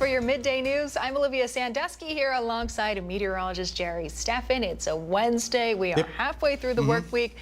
for your midday news. I'm Olivia Sandusky here alongside meteorologist Jerry Steffen. It's a Wednesday. We are halfway through the work week.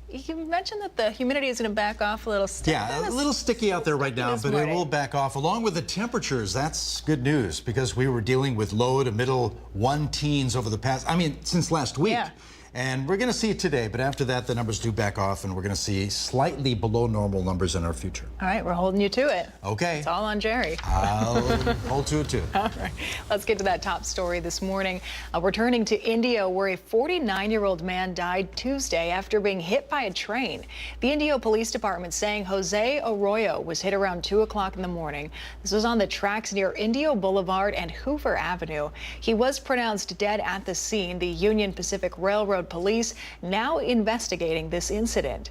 You mentioned that the humidity is going to back off a little. Yeah, a little sticky out there right now, but it will back off along with the temperatures. That's good news because we were dealing with low to middle one teens over the past, since last week. Yeah. And we're going to see it today, but after that, the numbers do back off, and we're going to see slightly below normal numbers in our future. All right, we're holding you to it. Okay. It's all on Jerry. I'll hold to it, too. All right, let's get to that top story this morning. We're turning to Indio, where a 49-year-old man died Tuesday after being hit by a train. The Indio Police Department saying Jose Arroyo was hit around 2 o'clock in the morning. This was on the tracks near Indio Boulevard and Hoover Avenue. He was pronounced dead at the scene. The Union Pacific Railroad police now investigating this incident.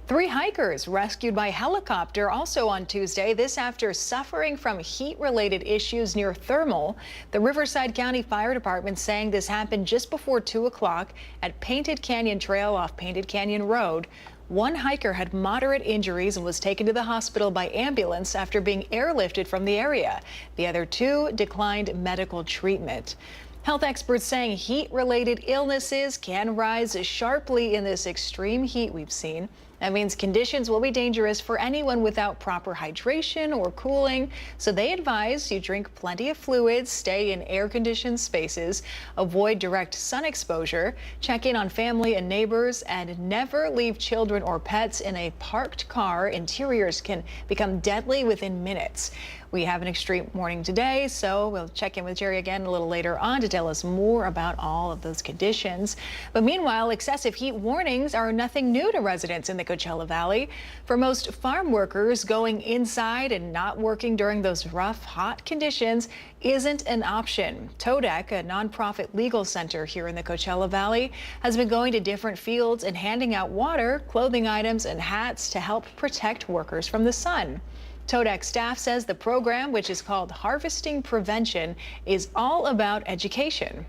3 hikers rescued by helicopter also on Tuesday, this after suffering from heat-related issues near Thermal. The Riverside County Fire Department saying this happened just before 2 o'clock at Painted Canyon Trail off Painted Canyon Road. One hiker had moderate injuries and was taken to the hospital by ambulance after being airlifted from the area. The other 2 declined medical treatment. Health experts saying heat-related illnesses can rise sharply in this extreme heat we've seen. That means conditions will be dangerous for anyone without proper hydration or cooling. So they advise you drink plenty of fluids, stay in air-conditioned spaces, avoid direct sun exposure, check in on family and neighbors, and never leave children or pets in a parked car. Interiors can become deadly within minutes. We have an extreme morning today, so we'll check in with Jerry again a little later on to tell us more about all of those conditions. But meanwhile, excessive heat warnings are nothing new to residents in the Coachella Valley. For most farm workers, going inside and not working during those rough, hot conditions isn't an option. TODEC, a nonprofit legal center here in the Coachella Valley, has been going to different fields and handing out water, clothing items, and hats to help protect workers from the sun. TODEC staff says the program, which is called Harvesting Prevention, is all about education.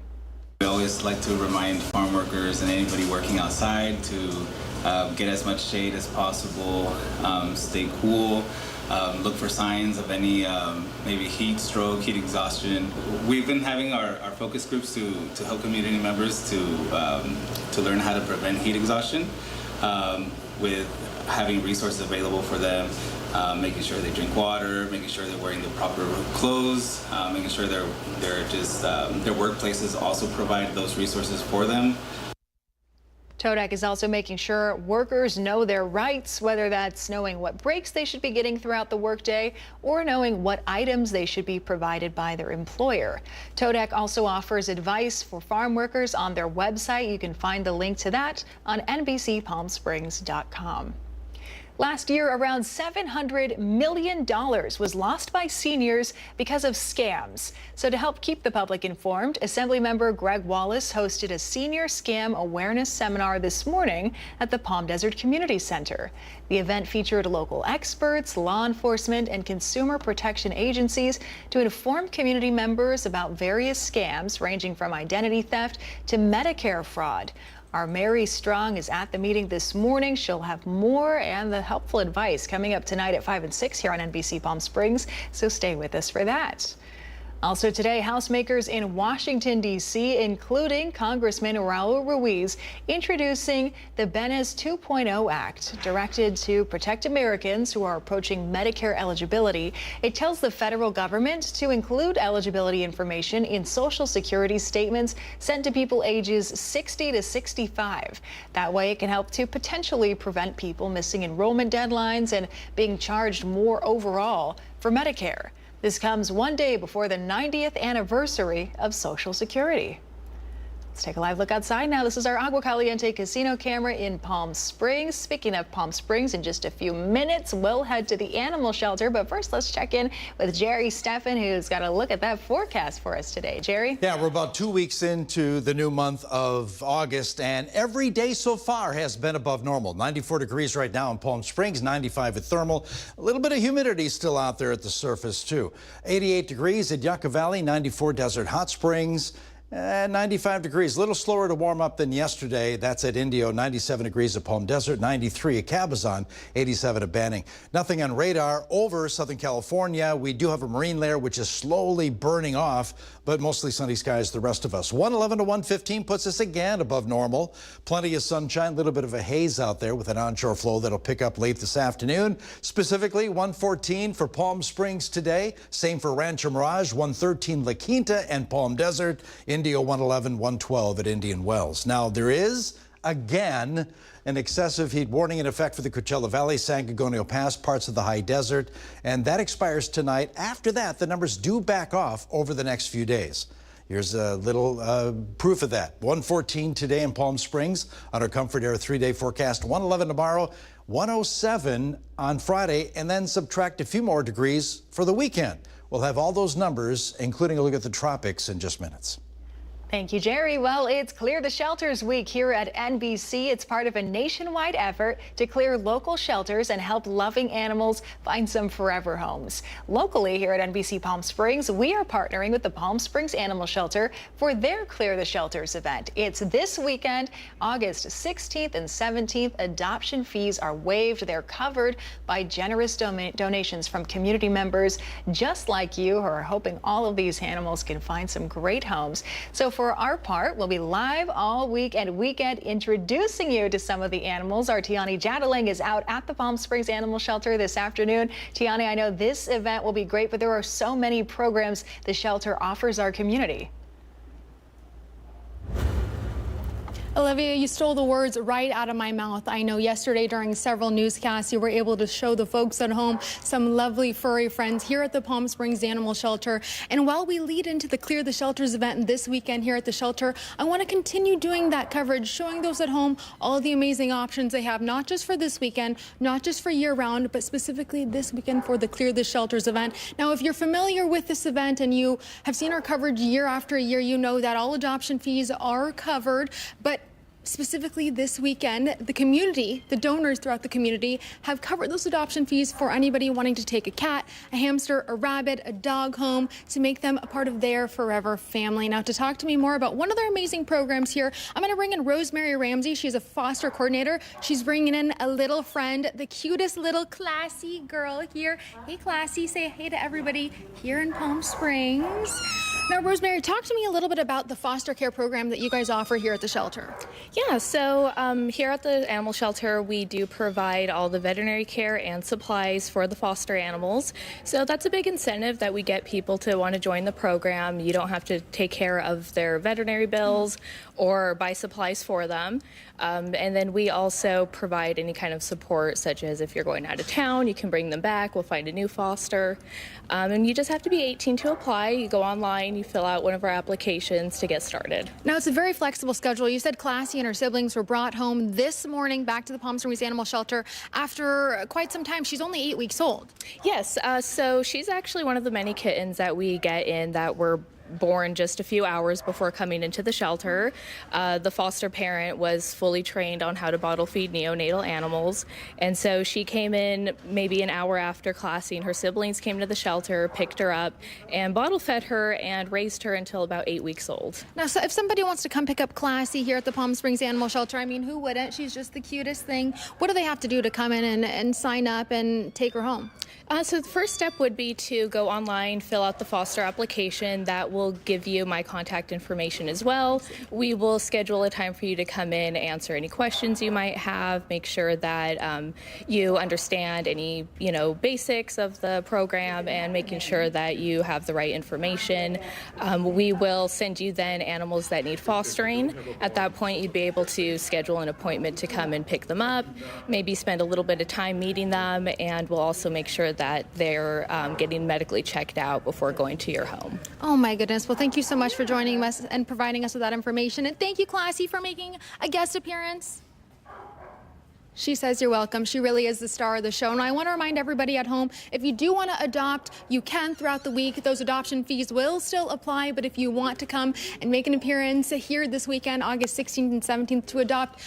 We always like to remind farm workers and anybody working outside to get as much shade as possible, stay cool, look for signs of any maybe heat stroke, heat exhaustion. We've been having our focus groups to help community members to learn how to prevent heat exhaustion with having resources available for them. Making sure they drink water, making sure they're wearing the proper clothes, making sure their workplaces also provide those resources for them. TODEC is also making sure workers know their rights, whether that's knowing what breaks they should be getting throughout the workday or knowing what items they should be provided by their employer. TODEC also offers advice for farm workers on their website. You can find the link to that on NBCPalmSprings.com. Last year, around $700 million was lost by seniors because of scams. So to help keep the public informed, Assemblymember Greg Wallace hosted a senior scam awareness seminar this morning at the Palm Desert Community Center. The event featured local experts, law enforcement, and consumer protection agencies to inform community members about various scams ranging from identity theft to Medicare fraud. Our Mary Strong is at the meeting this morning. She'll have more and the helpful advice coming up tonight at 5 and 6 here on NBC Palm Springs, so stay with us for that. Also today, Housemakers in Washington, D.C., including Congressman Raul Ruiz, introducing the Benez 2.0 Act, directed to protect Americans who are approaching Medicare eligibility. It tells the federal government to include eligibility information in Social Security statements sent to people ages 60 to 65. That way, it can help to potentially prevent people missing enrollment deadlines and being charged more overall for Medicare. This comes one day before the 90th anniversary of Social Security. Let's take a live look outside now. This is our Agua Caliente casino camera in Palm Springs. Speaking of Palm Springs, in just a few minutes, we'll head to the animal shelter. But first, let's check in with Jerry Steffen, who's got a look at that forecast for us today. Jerry? Yeah, we're about 2 weeks into the new month of August, and every day so far has been above normal. 94 degrees right now in Palm Springs, 95 at Thermal. A little bit of humidity still out there at the surface, too. 88 degrees at Yucca Valley, 94 Desert Hot Springs. 95 degrees, a little slower to warm up than yesterday. That's at Indio, 97 degrees at Palm Desert, 93 at Cabazon, 87 at Banning. Nothing on radar over Southern California. We do have a marine layer which is slowly burning off, but mostly sunny skies the rest of us. 111 to 115 puts us again above normal. Plenty of sunshine, a little bit of a haze out there with an onshore flow that'll pick up late this afternoon. Specifically 114 for Palm Springs today. Same for Rancho Mirage, 113 La Quinta and Palm Desert. Indio 111, 112 at Indian Wells. Now, there is, again, an excessive heat warning in effect for the Coachella Valley, San Gorgonio Pass, parts of the high desert, and that expires tonight. After that, the numbers do back off over the next few days. Here's a little proof of that. 114 today in Palm Springs on our Comfort Air 3-day forecast. 111 tomorrow, 107 on Friday, and then subtract a few more degrees for the weekend. We'll have all those numbers, including a look at the tropics, in just minutes. Thank you, Jerry. Well, it's Clear the Shelters Week here at NBC. It's part of a nationwide effort to clear local shelters and help loving animals find some forever homes. Locally here at NBC Palm Springs, we are partnering with the Palm Springs Animal Shelter for their Clear the Shelters event. It's this weekend, August 16th and 17th. Adoption fees are waived. They're covered by generous donations from community members just like you who are hoping all of these animals can find some great homes. So for our part, we'll be live all week and weekend introducing you to some of the animals. Our Tiani Jadaling is out at the Palm Springs Animal Shelter this afternoon. Tiani, I know this event will be great, but there are so many programs the shelter offers our community. Olivia, you stole the words right out of my mouth. I know yesterday during several newscasts, you were able to show the folks at home some lovely furry friends here at the Palm Springs Animal Shelter. And while we lead into the Clear the Shelters event this weekend here at the shelter, I want to continue doing that coverage, showing those at home all the amazing options they have, not just for this weekend, not just for year round, but specifically this weekend for the Clear the Shelters event. Now, if you're familiar with this event and you have seen our coverage year after year, you know that all adoption fees are covered, but specifically this weekend, the community, the donors throughout the community have covered those adoption fees for anybody wanting to take a cat, a hamster, a rabbit, a dog home to make them a part of their forever family. Now, to talk to me more about one of their amazing programs here, I'm going to bring in Rosemary Ramsey. She's a foster coordinator. She's bringing in a little friend, the cutest little classy girl here. Hey, classy, say hey to everybody here in Palm Springs. Now, Rosemary, talk to me a little bit about the foster care program that you guys offer here at the shelter. Yeah, so here at the animal shelter, we do provide all the veterinary care and supplies for the foster animals. So that's a big incentive that we get people to want to join the program. You don't have to take care of their veterinary bills or buy supplies for them. And then we also provide any kind of support, such as if you're going out of town, you can bring them back. We'll find a new foster. And you just have to be 18 to apply. You go online, you fill out one of our applications to get started. Now, it's a very flexible schedule. You said Classy and her siblings were brought home this morning back to the Palm Springs Animal Shelter after quite some time. She's only 8 weeks old. Yes, so she's actually one of the many kittens that we get in that were born just a few hours before coming into the shelter. The foster parent was fully trained on how to bottle feed neonatal animals, and so she came in maybe an hour after Classy and her siblings came to the shelter, picked her up, and bottle fed her and raised her until about 8 weeks old. Now, so if somebody wants to come pick up Classy here at the Palm Springs Animal Shelter, I mean, who wouldn't? She's just the cutest thing. What do they have to do to come in and sign up and take her home? So the first step would be to go online, fill out the foster application. That will give you my contact information as well. We will schedule a time for you to come in, answer any questions you might have, make sure that you understand any, basics of the program and making sure that you have the right information. We will send you then animals that need fostering. At that point, you'd be able to schedule an appointment to come and pick them up, maybe spend a little bit of time meeting them, and we'll also make sure that they're getting medically checked out before going to your home. Oh my goodness. Well, thank you so much for joining us and providing us with that information. And thank you, Classy, for making a guest appearance. She says you're welcome. She really is the star of the show. And I want to remind everybody at home, if you do want to adopt, you can throughout the week. Those adoption fees will still apply. But if you want to come and make an appearance here this weekend, August 16th and 17th, to adopt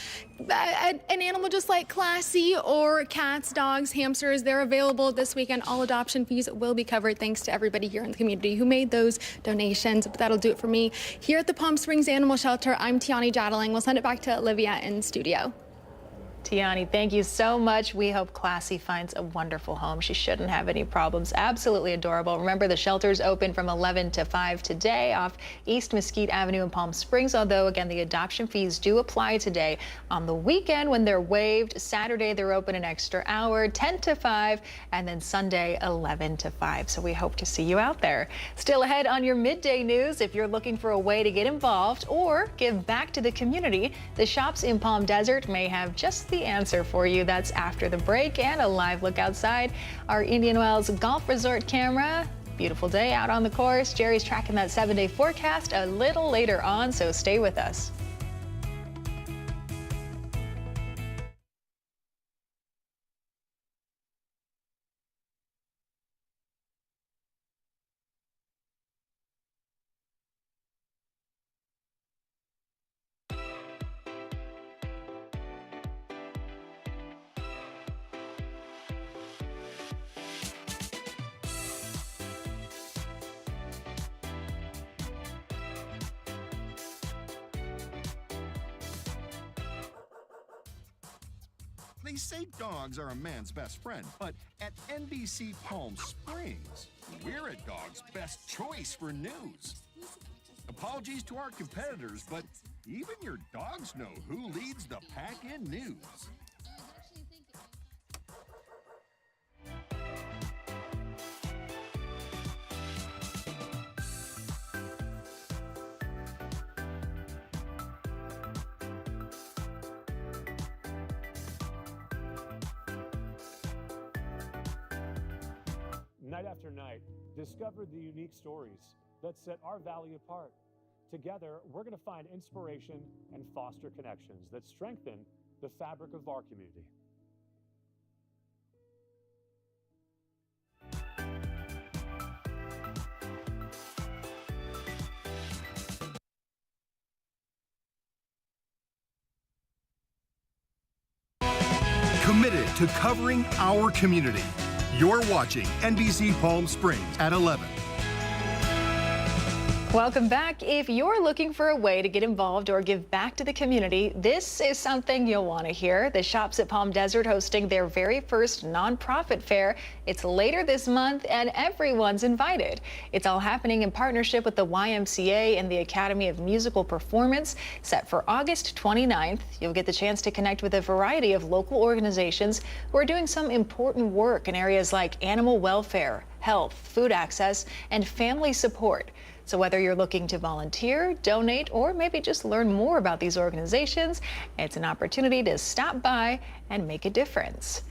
an animal just like Classy or cats, dogs, hamsters, they're available this weekend. All adoption fees will be covered thanks to everybody here in the community who made those donations. But that'll do it for me here at the Palm Springs Animal Shelter. I'm Tiani Jadaling. We'll send it back to Olivia in studio. Tiani, thank you so much. We hope Classy finds a wonderful home. She shouldn't have any problems. Absolutely adorable. Remember, the shelter's open from 11 to 5 today off East Mesquite Avenue in Palm Springs, although, again, the adoption fees do apply today. On the weekend, when they're waived, Saturday they're open an extra hour, 10 to 5, and then Sunday, 11 to 5. So we hope to see you out there. Still ahead on your midday news, if you're looking for a way to get involved or give back to the community, the shops in Palm Desert may have just the answer for you. That's after the break and a live look outside our Indian Wells Golf Resort camera. Beautiful day out on the course. Jerry's tracking that 7-day forecast a little later on, so stay with us. They say dogs are a man's best friend, but at NBC Palm Springs, we're a dog's best choice for news. Apologies to our competitors, but even your dogs know who leads the pack in news. Night after night, discover the unique stories that set our valley apart. Together, we're going to find inspiration and foster connections that strengthen the fabric of our community. Committed to covering our community. You're watching NBC Palm Springs at 11. Welcome back. If you're looking for a way to get involved or give back to the community, this is something you'll want to hear. The shops at Palm Desert hosting their very first nonprofit fair. It's later this month and everyone's invited. It's all happening in partnership with the YMCA and the Academy of Musical Performance, set for August 29th. You'll get the chance to connect with a variety of local organizations who are doing some important work in areas like animal welfare, health, food access, and family support. So whether you're looking to volunteer, donate, or maybe just learn more about these organizations, it's an opportunity to stop by and make a difference.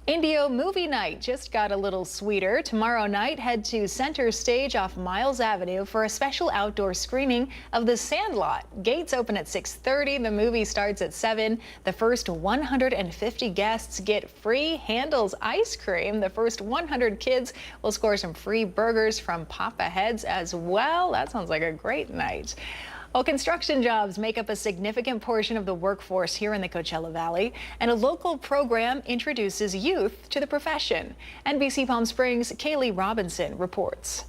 Indio Movie Night just got a little sweeter. Tomorrow night, head to Center Stage off Miles Avenue for a special outdoor screening of The Sandlot. Gates open at 6:30. The movie starts at 7. The first 150 guests get free Handel's ice cream. The first 100 kids will score some free burgers from Papa Heads as well. That sounds like a great night. Well, construction jobs make up a significant portion of the workforce here in the Coachella Valley, and a local program introduces youth to the profession. NBC Palm Springs' Kaylee Robinson reports.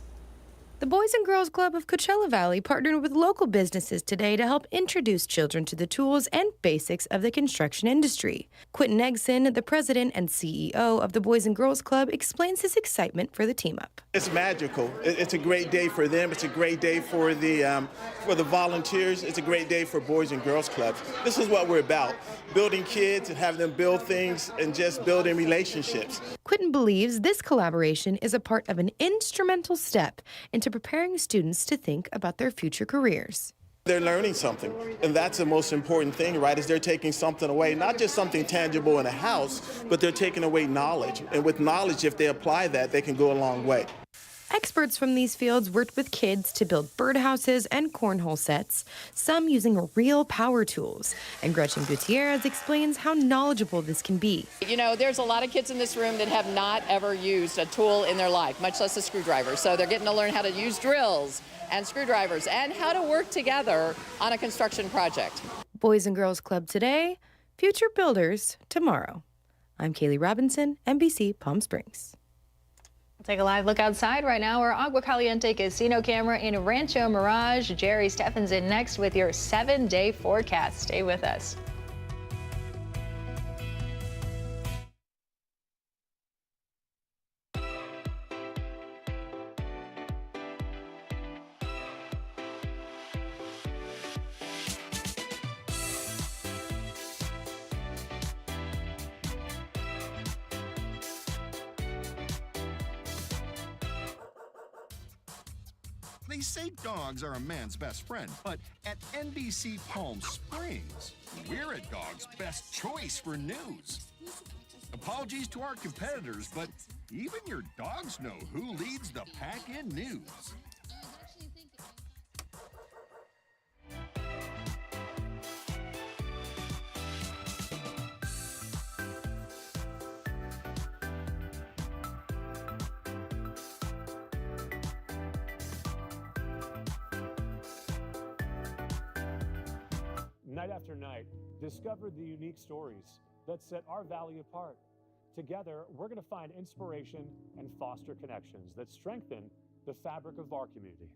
The Boys and Girls Club of Coachella Valley partnered with local businesses today to help introduce children to the tools and basics of the construction industry. Quentin Eggson, the president and CEO of the Boys and Girls Club, explains his excitement for the team-up. It's magical. It's a great day for them. It's a great day for the volunteers. It's a great day for Boys and Girls Clubs. This is what we're about, building kids and having them build things and just building relationships. Quentin believes this collaboration is a part of an instrumental step into preparing students to think about their future careers. They're learning something, and that's the most important thing, right, is they're taking something away, not just something tangible in a house, but they're taking away knowledge. And with knowledge, if they apply that, they can go a long way. Experts from these fields worked with kids to build birdhouses and cornhole sets, some using real power tools. And Gretchen Gutierrez explains how knowledgeable this can be. You know, there's a lot of kids in this room that have not ever used a tool in their life, much less a screwdriver. So they're getting to learn how to use drills and screwdrivers and how to work together on a construction project. Boys and Girls Club today, future builders tomorrow. I'm Kaylee Robinson, NBC Palm Springs. Take a live look outside right now. Our Agua Caliente casino camera in Rancho Mirage. Jerry Steffens in next with your 7-day forecast. Stay with us. They say dogs are a man's best friend, but at NBC Palm Springs, we're a dog's best choice for news. Apologies to our competitors, but even your dogs know who leads the pack in news. Night after night, discover the unique stories that set our valley apart. Together, we're going to find inspiration and foster connections that strengthen the fabric of our community.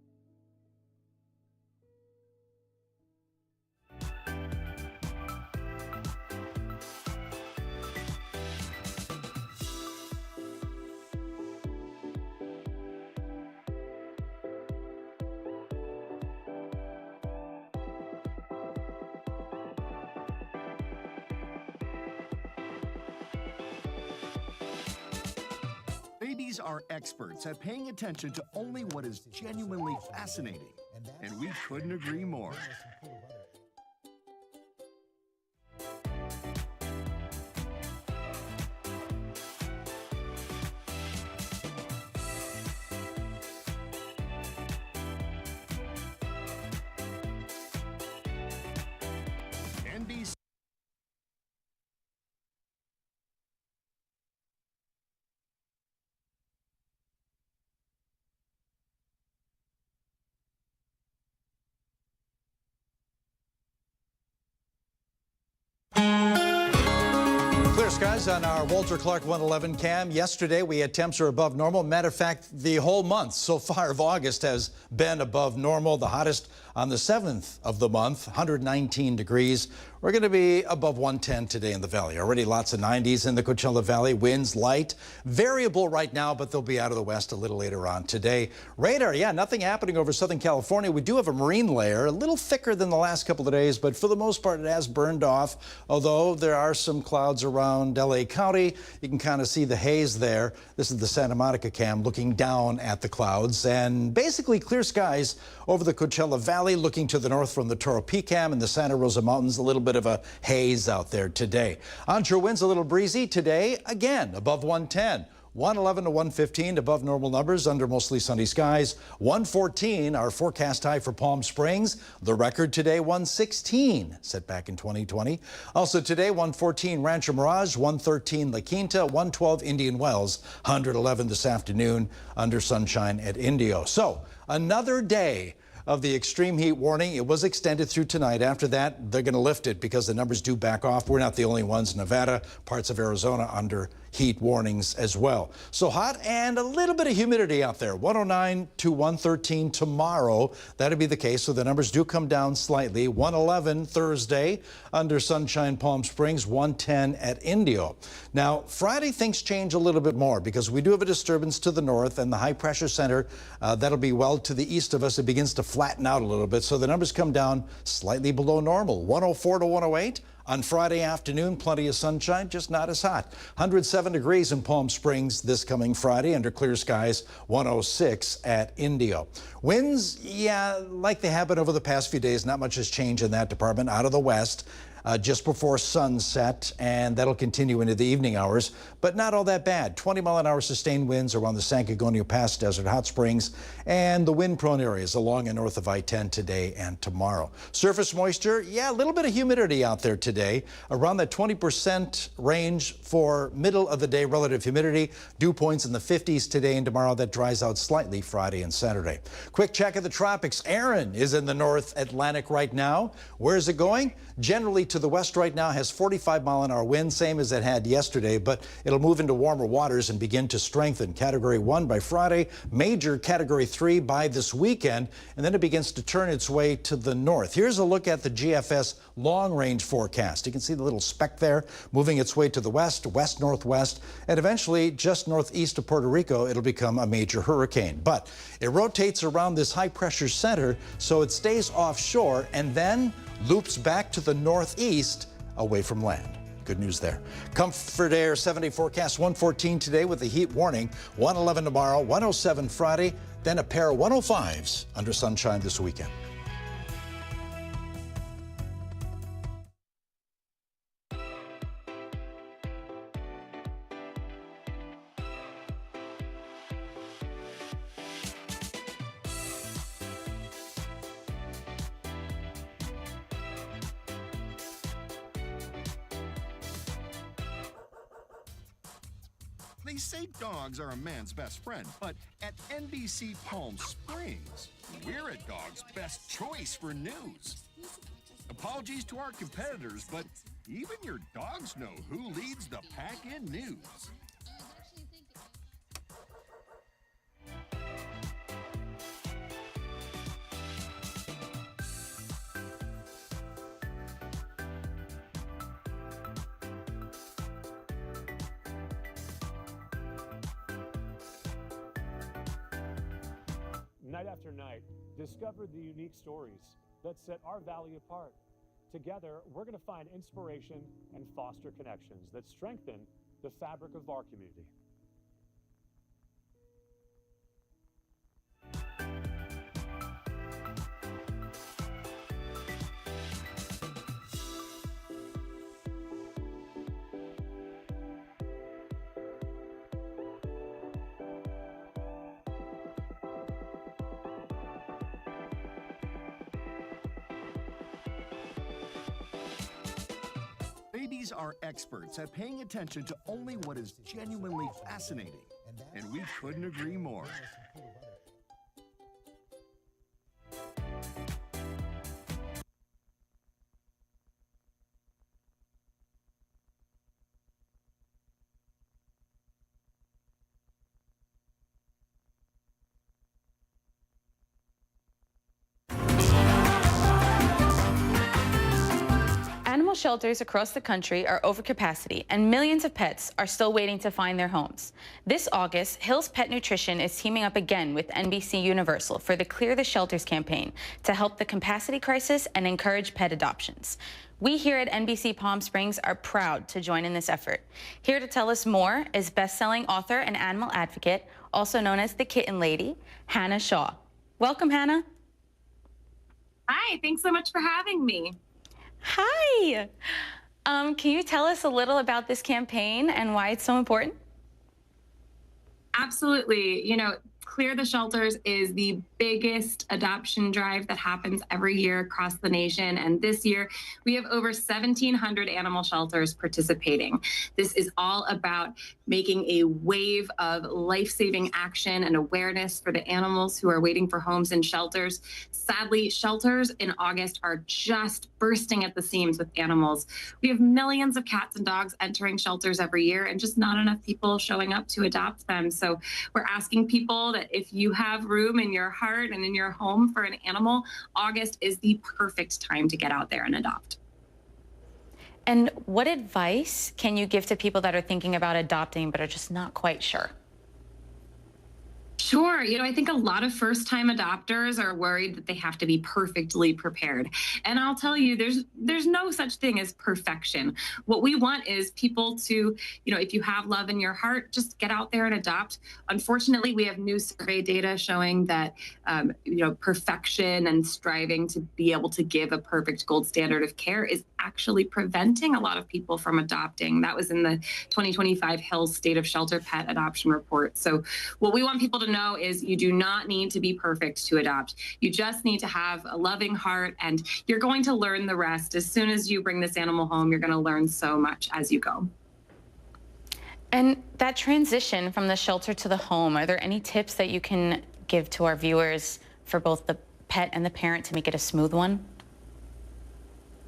Babies are experts at paying attention to only what is genuinely fascinating, and we couldn't agree more. NBC Clear skies on our Walter Clark 111 cam. Yesterday, we had temps are above normal. Matter of fact, the whole month so far of August has been above normal. The hottest on the 7th of the month, 119 degrees. We're going to be above 110 today in the valley. Already lots of 90s in the Coachella Valley. Winds light, variable right now, but they'll be out of the west a little later on today. Radar, yeah, nothing happening over Southern California. We do have a marine layer, a little thicker than the last couple of days, but for the most part, it has burned off. Although there are some clouds around LA County, you can kind of see the haze there. This is the Santa Monica cam looking down at the clouds, and basically clear skies over the Coachella Valley, looking to the north from the Toro Peak cam and the Santa Rosa Mountains. A little bit of a haze out there today. Onshore winds a little breezy today, again above 110. 111 to 115 above normal numbers under mostly sunny skies. 114 our forecast high for Palm Springs. The record today 116 set back in 2020. Also today 114 Rancho Mirage, 113 La Quinta, 112 Indian Wells, 111 this afternoon under sunshine at Indio. So another day of the extreme heat warning. It was extended through tonight. After that, they're going to lift it because the numbers do back off. We're not the only ones. Nevada, parts of Arizona under heat warnings as well. So hot and a little bit of humidity out there. 109 to 113 tomorrow. That'll be the case. So the numbers do come down slightly. 111 Thursday under sunshine Palm Springs, 110 at Indio. Now, Friday things change a little bit more because we do have a disturbance to the north and the high pressure center that'll be well to the east of us. It begins to flatten out a little bit. So the numbers come down slightly below normal. 104 to 108. On Friday afternoon, plenty of sunshine, just not as hot. 107 degrees in Palm Springs this coming Friday under clear skies, 106 at Indio. Winds, yeah, like they have been over the past few days, not much has changed in that department. Out of the west, just before sunset, and that'll continue into the evening hours, but not all that bad. 20-mile-an-hour sustained winds around the San Gorgonio Pass, Desert Hot Springs, and the wind-prone areas along and north of I-10 today and tomorrow. Surface moisture, yeah, a little bit of humidity out there today, around that 20% range for middle of the day relative humidity. Dew points in the 50s today and tomorrow. That dries out slightly Friday and Saturday. Quick check of the tropics. Aaron is in the North Atlantic right now. Where is it going? Generally to the west right now, has 45-mile-an-hour wind, same as it had yesterday, but it'll move into warmer waters and begin to strengthen. Category 1 by Friday, major Category 3 by this weekend, and then it begins to turn its way to the north. Here's a look at the GFS long-range forecast. You can see the little speck there moving its way to the west, west-northwest, and eventually just northeast of Puerto Rico, it'll become a major hurricane. But it rotates around this high-pressure center, so it stays offshore and then loops back to the northeast away from land. Good news there. Comfort Air 7-day forecast, 114 today with a heat warning, 111 tomorrow, 107 Friday, then a pair of 105s under sunshine this weekend. They say dogs are a man's best friend, but at NBC Palm Springs, we're a dog's best choice for news. Apologies to our competitors, but even your dogs know who leads the pack in news. Night after night, discover the unique stories that set our valley apart. Together, we're going to find inspiration and foster connections that strengthen the fabric of our community. Babies are experts at paying attention to only what is genuinely fascinating, and we couldn't agree more. Animal shelters across the country are over capacity, and millions of pets are still waiting to find their homes. This August, Hill's Pet Nutrition is teaming up again with NBC Universal for the Clear the Shelters campaign to help the capacity crisis and encourage pet adoptions. We here at NBC Palm Springs are proud to join in this effort. Here to tell us more is best-selling author and animal advocate, also known as the Kitten Lady, Hannah Shaw. Welcome, Hannah. Hi, thanks so much for having me. Hi. Can you tell us a little about this campaign and why it's so important? Absolutely. You know, Clear the Shelters is the biggest adoption drive that happens every year across the nation. And this year, we have over 1,700 animal shelters participating. This is all about making a wave of life-saving action and awareness for the animals who are waiting for homes in shelters. Sadly, shelters in August are just bursting at the seams with animals. We have millions of cats and dogs entering shelters every year and just not enough people showing up to adopt them. So we're asking people that if you have room in your heart and in your home for an animal, August is the perfect time to get out there and adopt. And what advice can you give to people that are thinking about adopting but are just not quite sure? Sure. You know, I think a lot of first-time adopters are worried that they have to be perfectly prepared. And I'll tell you, there's no such thing as perfection. What we want is people to, you know, if you have love in your heart, just get out there and adopt. Unfortunately, we have new survey data showing that, you know, perfection and striving to be able to give a perfect gold standard of care is actually preventing a lot of people from adopting. That was in the 2025 Hills State of Shelter Pet Adoption Report. So what we want people to know is you do not need to be perfect to adopt. You just need to have a loving heart, and you're going to learn the rest. As soon as you bring this animal home, you're going to learn so much as you go. And that transition from the shelter to the home, are there any tips that you can give to our viewers for both the pet and the parent to make it a smooth one?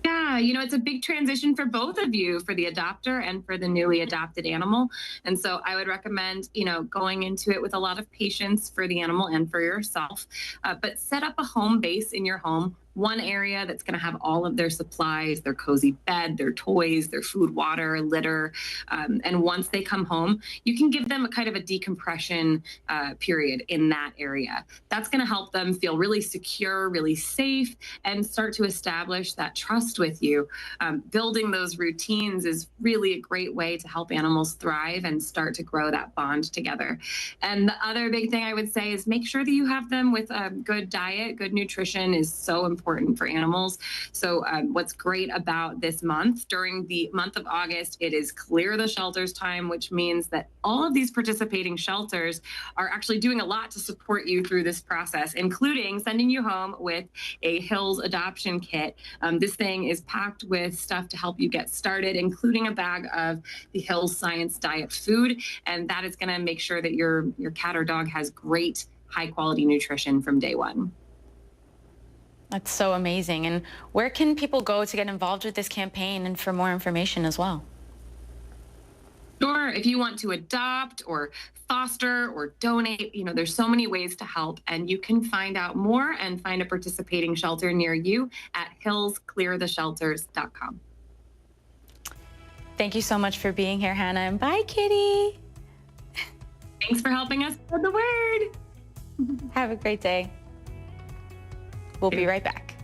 Yeah, it's a big transition for both of you, for the adopter and for the newly adopted animal. And so I would recommend, going into it with a lot of patience for the animal and for yourself, but set up a home base in your home. One area that's going to have all of their supplies, their cozy bed, their toys, their food, water, litter. And once they come home, you can give them a kind of a decompression period in that area. That's going to help them feel really secure, really safe, and start to establish that trust with you. Building those routines is really a great way to help animals thrive and start to grow that bond together. And the other big thing I would say is make sure that you have them with a good diet. Good nutrition is so important for animals. So what's great about this month, during the month of August, it is Clear the Shelters time, which means that all of these participating shelters are actually doing a lot to support you through this process, including sending you home with a Hills adoption kit. This thing is packed with stuff to help you get started, including a bag of the Hills Science Diet food. And that is going to make sure that your cat or dog has great, high quality nutrition from day one. That's so amazing. And where can people go to get involved with this campaign and for more information as well? Sure. If you want to adopt or foster or donate, there's so many ways to help, and you can find out more and find a participating shelter near you at hillscleartheshelters.com. Thank you so much for being here, Hannah, and bye, kitty. Thanks for helping us spread the word. Have a great day. We'll be right back.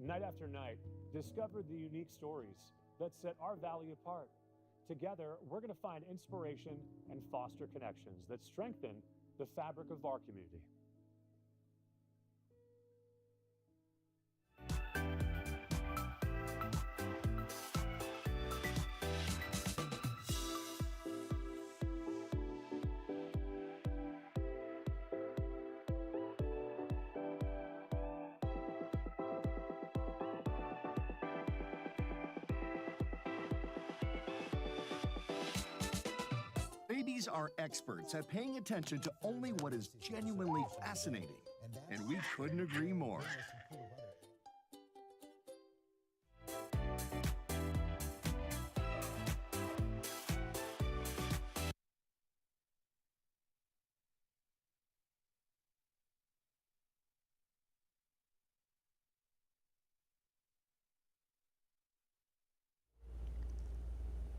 Night after night, discover the unique stories that set our valley apart. Together, we're going to find inspiration and foster connections that strengthen the fabric of our community. Babies are experts at paying attention to only what is genuinely fascinating, and we couldn't agree more.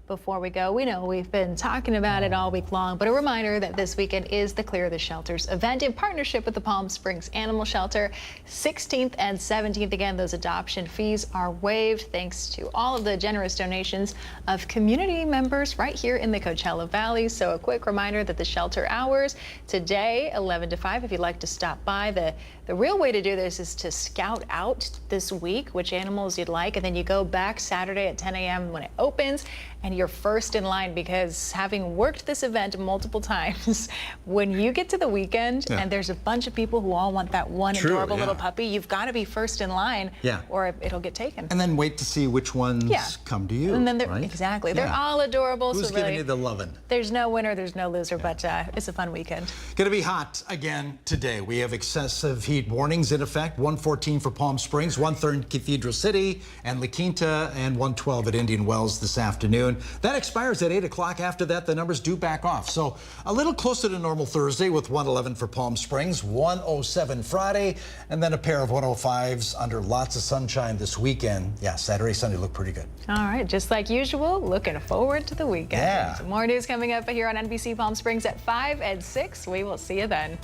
Before we go, we know we've been talking about it all week long, but a reminder that this weekend is the Clear the Shelters event in partnership with the Palm Springs Animal Shelter. 16th and 17th, again, those adoption fees are waived thanks to all of the generous donations of community members right here in the Coachella Valley. So a quick reminder that the shelter hours today, 11 to 5, if you'd like to stop by. The real way to do this is to scout out this week which animals you'd like, and then you go back Saturday at 10 a.m. when it opens, and you're first in line, because having worked this event multiple times, when you get to the weekend and there's a bunch of people who all want that one adorable little puppy, you've got to be first in line or it'll get taken. And then wait to see which ones come to you. And then right? Exactly. They're all adorable. Who's so really, giving you the lovin'? There's no winner, there's no loser, but it's a fun weekend. Going to be hot again today. We have excessive heat warnings in effect. 114 for Palm Springs, 130 Cathedral City and La Quinta, and 112 at Indian Wells this afternoon. That expires at 8 o'clock. After that, the numbers do back off. So a little closer to normal Thursday with 111 for Palm Springs, 107 Friday, and then a pair of 105s under lots of sunshine this weekend. Yeah, Saturday, Sunday look pretty good. All right, just like usual, looking forward to the weekend. Yeah. More news coming up here on NBC Palm Springs at 5 and 6. We will see you then.